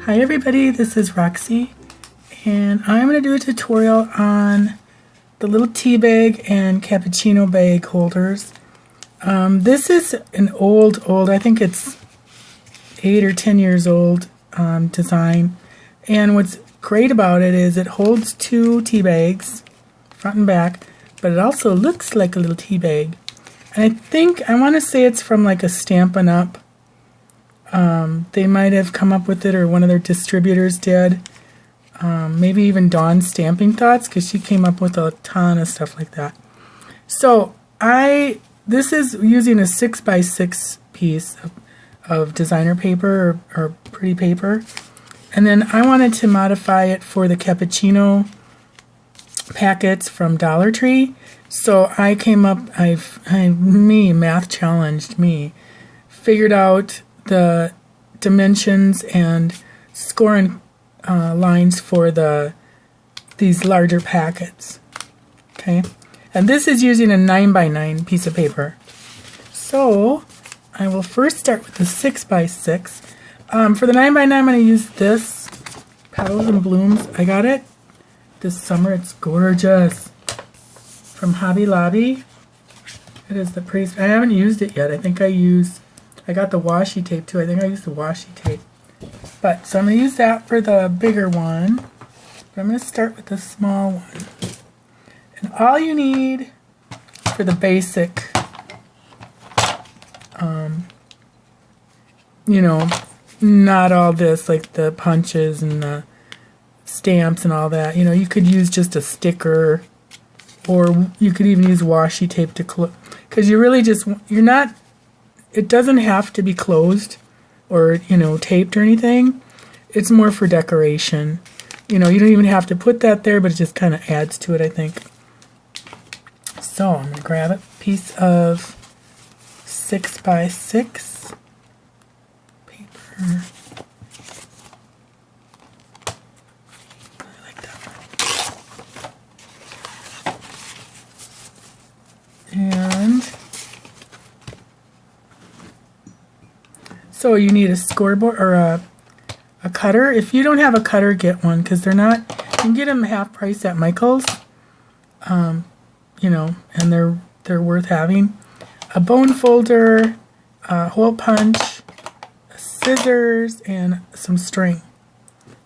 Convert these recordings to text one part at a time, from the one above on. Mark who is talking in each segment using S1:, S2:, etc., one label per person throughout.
S1: Hi everybody, this is Roxy, and I'm going to do a tutorial on the little tea bag and cappuccino bag holders. This is an old, I think it's 8 or 10 years old design, and what's great about it is it holds 2 tea bags, front and back, but it also looks like a little tea bag. And I want to say it's from like a Stampin' Up! They might have come up with it, or one of their distributors did. Maybe even Dawn's Stamping Thoughts, because she came up with a ton of stuff like that. So this is using a 6x6 piece of designer paper or pretty paper, and then I wanted to modify it for the cappuccino packets from Dollar Tree. So I came up, math challenged me, figured out the dimensions and scoring lines for these larger packets. Okay, and this is using a 9x9 piece of paper. So I will first start with the 6x6. For the 9x9, I'm going to use this Petals and Blooms. I got it this summer. It's gorgeous, from Hobby Lobby. It is the prettiest. I haven't used it yet. I got the washi tape too. I think I used the washi tape. But so I'm going to use that for the bigger one. But I'm going to start with the small one. And all you need for the basic, not all this like the punches and the stamps and all that. You could use just a sticker, or you could even use washi tape to close. Because it doesn't have to be closed or, taped or anything. It's more for decoration. You don't even have to put that there, but it just kind of adds to it, I think. So I'm going to grab a piece of 6x6 paper. I like that one. And so you need a scoreboard or a cutter. If you don't have a cutter, get one, because they're not, you can get them half price at Michael's, and they're worth having. A bone folder, a hole punch, scissors, and some string.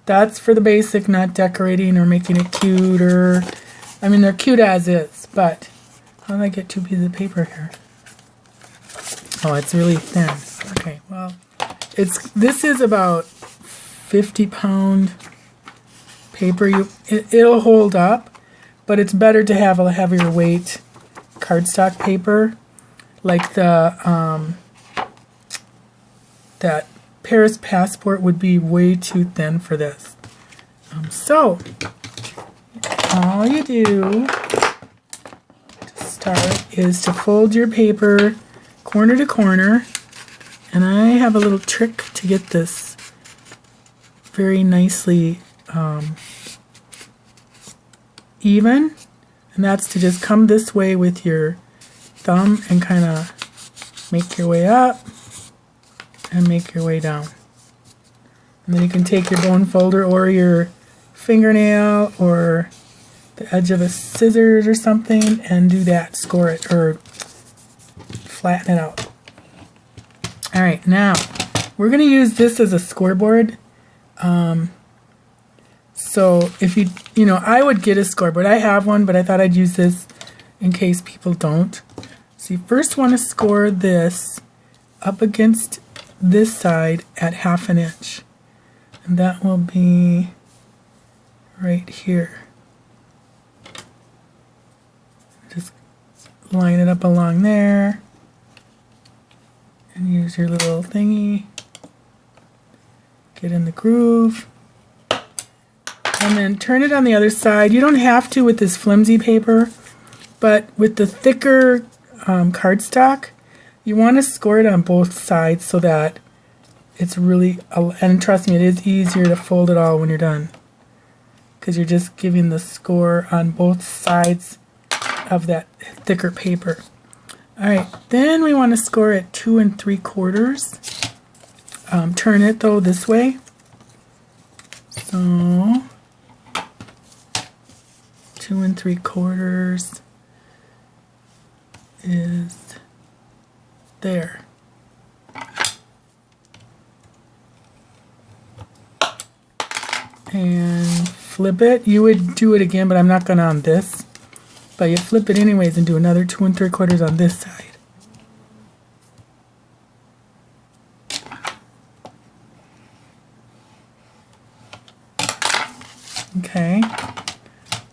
S1: That's for the basic, not decorating or making it cute, or, they're cute as is, but how did I get 2 pieces of paper here? Oh, it's really thin. Okay, well, this is about 50-pound paper. It'll hold up, but it's better to have a heavier weight cardstock paper, like that Paris Passport would be way too thin for this. So all you do to start is to fold your paper corner to corner. And I have a little trick to get this very nicely even, and that's to just come this way with your thumb and kind of make your way up and make your way down. And then you can take your bone folder or your fingernail or the edge of a scissors or something and do that, score it or flatten it out. Alright, now we're going to use this as a scoreboard. So if I would get a scoreboard. I have one, but I thought I'd use this in case people don't. So you first want to score this up against this side at 1/2 inch. And that will be right here. Just line it up along there. And use your little thingy. Get in the groove. And then turn it on the other side. You don't have to with this flimsy paper, but with the thicker cardstock, you want to score it on both sides so that it's really, and trust me, it is easier to fold it all when you're done, because you're just giving the score on both sides of that thicker paper. Alright, then we want to score at 2 3/4. Turn it though this way. So 2 3/4 is there. And flip it. You would do it again, but I'm not gonna on this. But you flip it anyways and do another 2 3/4 on this side. Okay,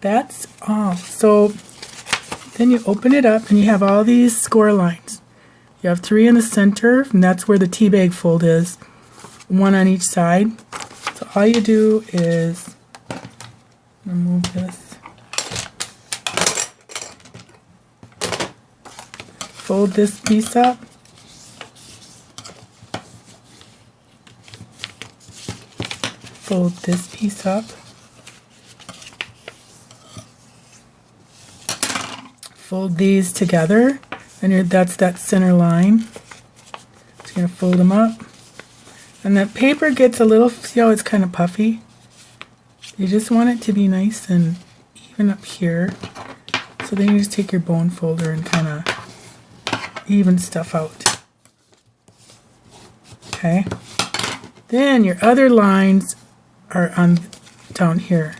S1: that's all. So then you open it up and you have all these score lines. You have 3 in the center, and that's where the tea bag fold is. 1 on each side. So all you do is remove this. Fold this piece up. Fold this piece up. Fold these together, and that's that center line. Just gonna fold them up. And that paper gets a little, see how it's kind of puffy? You just want it to be nice and even up here. So then you just take your bone folder and kind of even stuff out. Okay. Then your other lines are on down here.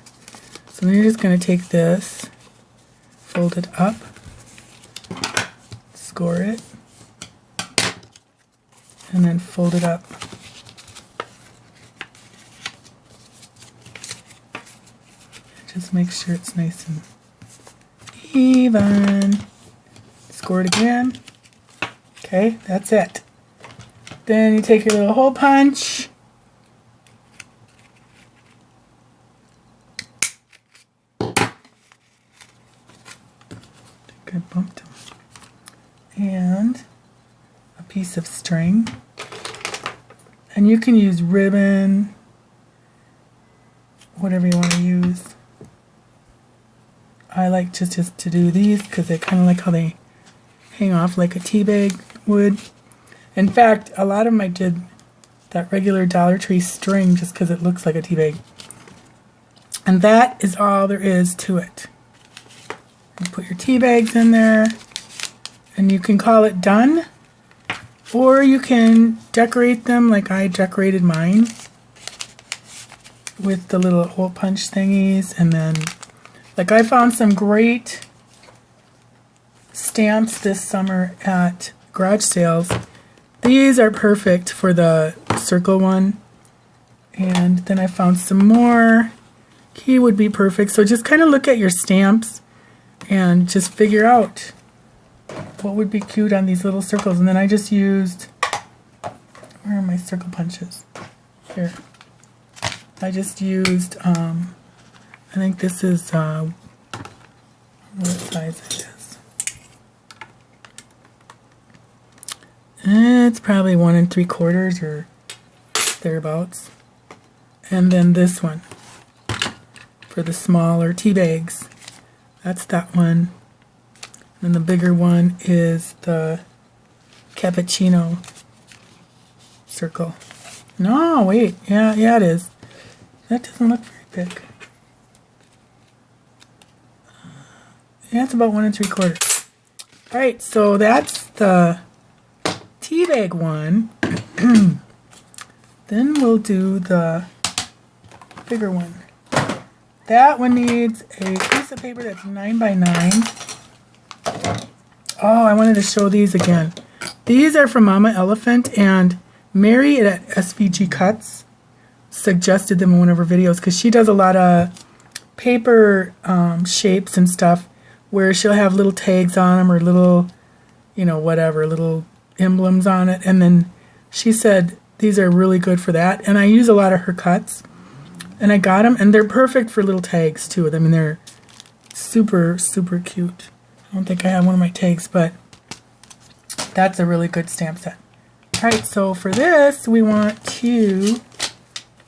S1: So then you're just going to take this, fold it up, score it, and then fold it up. Just make sure it's nice and even. Score it again. Okay, that's it. Then you take your little hole punch. I think I bumped him. And a piece of string. And you can use ribbon, whatever you want to use. I like just to do these because I kind of like how they hang off like a tea bag would. In fact, a lot of them I did that regular Dollar Tree string just because it looks like a tea bag. And that is all there is to it. You put your tea bags in there and you can call it done, or you can decorate them like I decorated mine with the little hole punch thingies. And then like I found some great stamps this summer at garage sales. These are perfect for the circle one. And then I found some more. He would be perfect. So just kind of look at your stamps and just figure out what would be cute on these little circles. And then I just used, where are my circle punches? Here. I just used, I think this is, what size it is. It's probably 1 3/4 or thereabouts. And then this one for the smaller tea bags. That's that one. And the bigger one is the Cappuccino circle. No, wait. Yeah, it is. That doesn't look very big. Yeah, it's about 1 3/4. Alright, so that's the tea bag one. Then we'll do the bigger one. That one needs a piece of paper that's 9 by 9. Oh, I wanted to show these again. These are from Mama Elephant, and Mary at SVG Cuts suggested them in one of her videos because she does a lot of paper shapes and stuff where she'll have little tags on them or little, whatever, little emblems on it. And then she said these are really good for that. And I use a lot of her cuts. And I got them, and they're perfect for little tags too. I mean, they're super, super cute. I don't think I have one of my tags, but that's a really good stamp set. Alright, so for this, we want to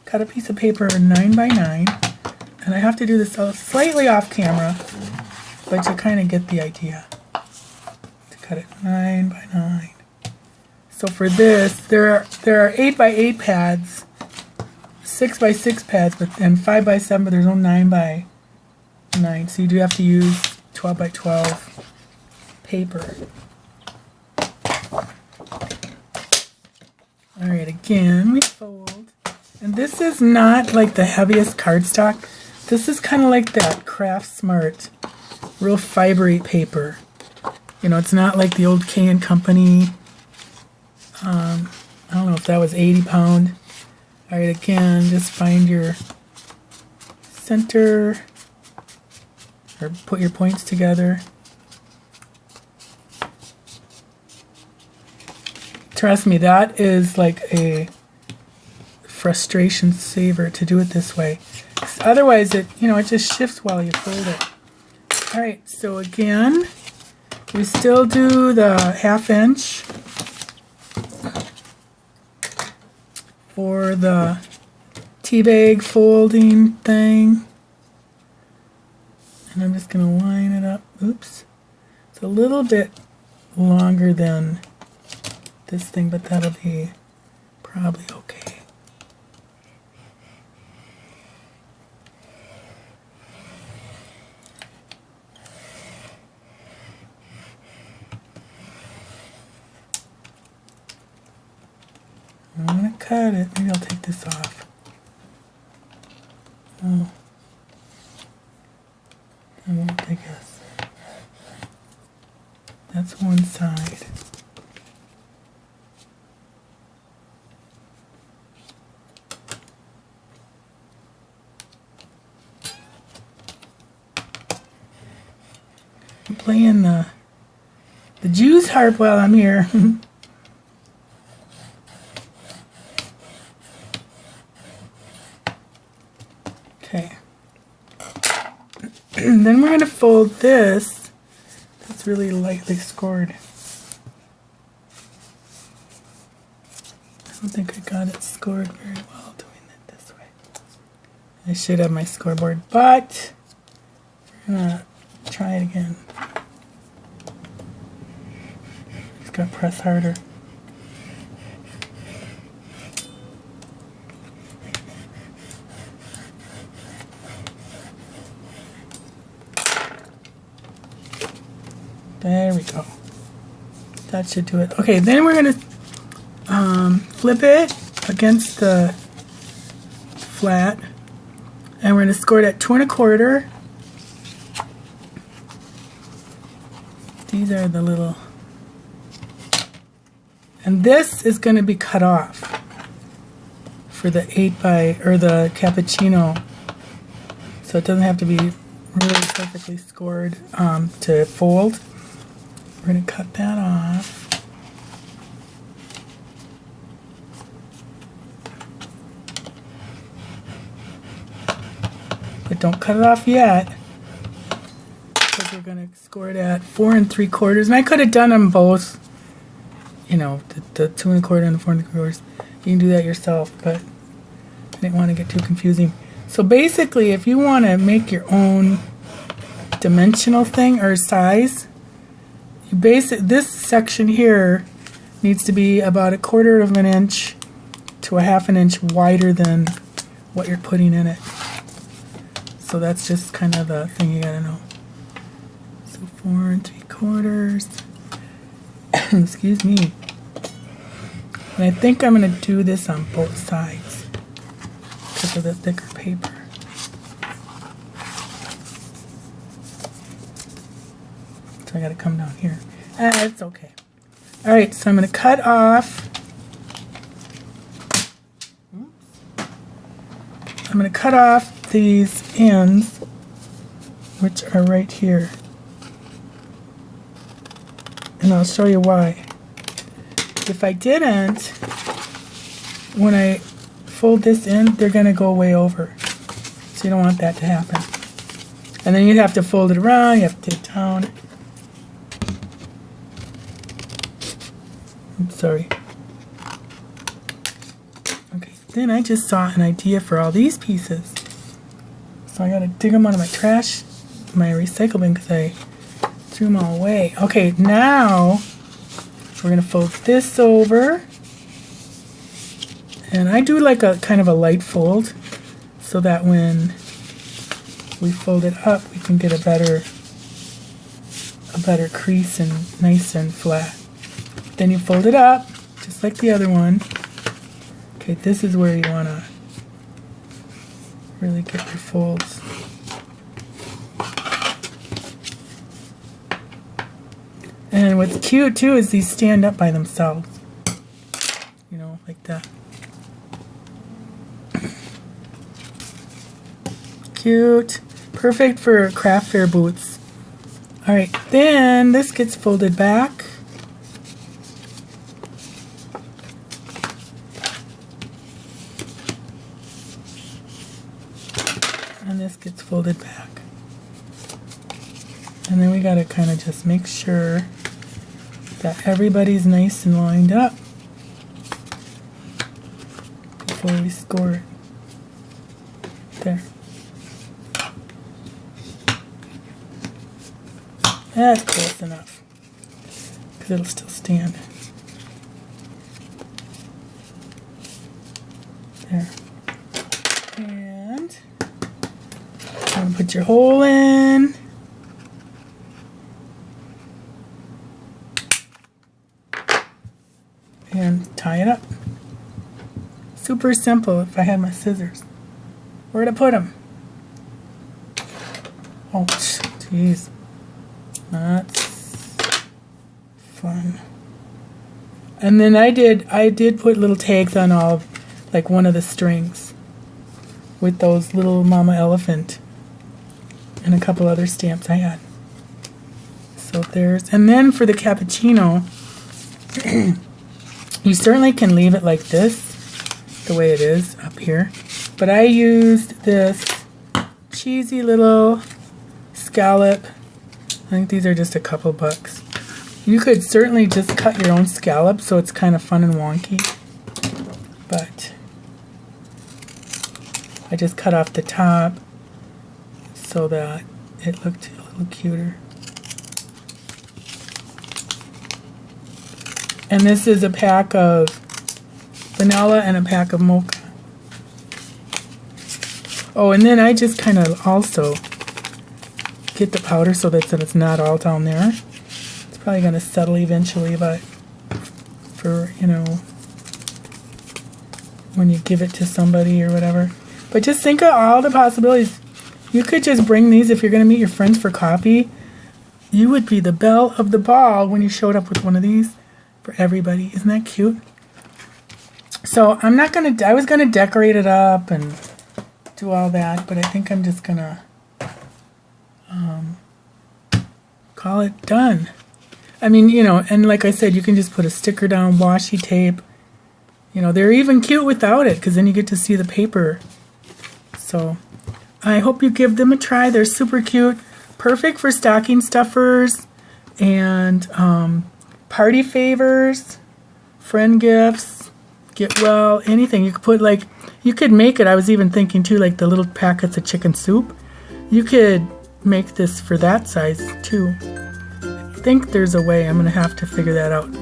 S1: cut a piece of paper 9 by 9. And I have to do this slightly off camera, but you kind of get the idea. To cut it 9 by 9. So for this, there are 8 by 8 pads. 6x6 pads, and 5x7, but there's no 9x9. So you do have to use 12x12 paper. Alright, again, we fold. And this is not like the heaviest cardstock. This is kind of like that Craft Smart, real fibery paper. You know, it's not like the old K & Company. I don't know if that was 80 pound. Alright, again, just find your center, or put your points together. Trust me, that is like a frustration saver to do it this way. Otherwise, it just shifts while you fold it. All right, so again, we still do the 1/2 inch for the tea bag folding thing. And I'm just going to line it up. Oops. It's a little bit longer than this thing, but that'll be probably okay. I'm going to cut it. Maybe I'll take this off. Oh. I won't, I guess. That's one side. I'm playing the Jews harp while I'm here. Okay. Then we're going to fold this. That's really lightly scored. I don't think I got it scored very well doing it this way. I should have my scoreboard, but we're going to try it again. Just got to press harder. There we go. That should do it. Okay, then we're going to flip it against the flat, and we're going to score it at 2 1/4. These are the little, and this is going to be cut off for the 8x or the cappuccino, so it doesn't have to be really perfectly scored to fold. We're going to cut that off. But don't cut it off yet, because we're going to score it at 4 3/4. And I could have done them both, you know, the 2 1/4 and the 4 3/4. You can do that yourself, but I didn't want to get too confusing. So basically, if you want to make your own dimensional thing or size, this section here needs to be about 1/4 of an inch to 1/2 an inch wider than what you're putting in it. So that's just kind of the thing you gotta know. So 4 3/4. Excuse me. And I think I'm gonna do this on both sides because of the thicker paper. So I gotta come down here. It's okay. Alright, so I'm gonna cut off. I'm gonna cut off these ends, which are right here. And I'll show you why. If I didn't, when I fold this in, they're gonna go way over. So you don't want that to happen. And then you'd have to fold it around, you have to take it down. I'm sorry. Okay, then I just saw an idea for all these pieces. So I gotta dig them out of my trash, my recycle bin, because I threw them all away. Okay, now we're gonna fold this over And I do like a kind of a light fold so that when we fold it up, we can get a better crease and nice and flat. Then you fold it up, just like the other one. Okay, this is where you want to really get your folds. And what's cute too is these stand up by themselves. You know, like that. Cute. Perfect for craft fair boots. Alright, then this gets folded back. And this gets folded back. And then we gotta kind of just make sure that everybody's nice and lined up before we score it. There. That's close enough because it'll still stand. There. And I'm going to put your hole in. And tie it up. Super simple if I had my scissors. Where'd I put them? Oh, jeez. That's fun. And then I did put little tags on all of, like one of the strings with those little mama elephant and a couple other stamps I had. So there's, and then for the cappuccino, you certainly can leave it like this, the way it is up here. But I used this cheesy little scallop. I think these are just a couple bucks. You could certainly just cut your own scallop so it's kind of fun and wonky. But I just cut off the top so that it looked a little cuter. And this is a pack of vanilla and a pack of mocha. Oh, and then I just kind of also get the powder so that it's not all down there. It's probably going to settle eventually, but for, you know, when you give it to somebody or whatever. But just think of all the possibilities. You could just bring these if you're going to meet your friends for coffee. You would be the belle of the ball when you showed up with one of these for everybody. Isn't that cute? So I'm not going to, I was going to decorate it up and do all that, but I think I'm just going to call it done. I mean, you know, and like I said, you can just put a sticker down, washi tape. You know, they're even cute without it because then you get to see the paper. So I hope you give them a try. They're super cute. Perfect for stocking stuffers and party favors, friend gifts, get well, anything. You could put like, you could make it, I was even thinking too, like the little packets of chicken soup. You could make this for that size too. I think there's a way. I'm going to have to figure that out.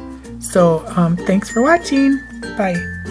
S1: So thanks for watching. Bye.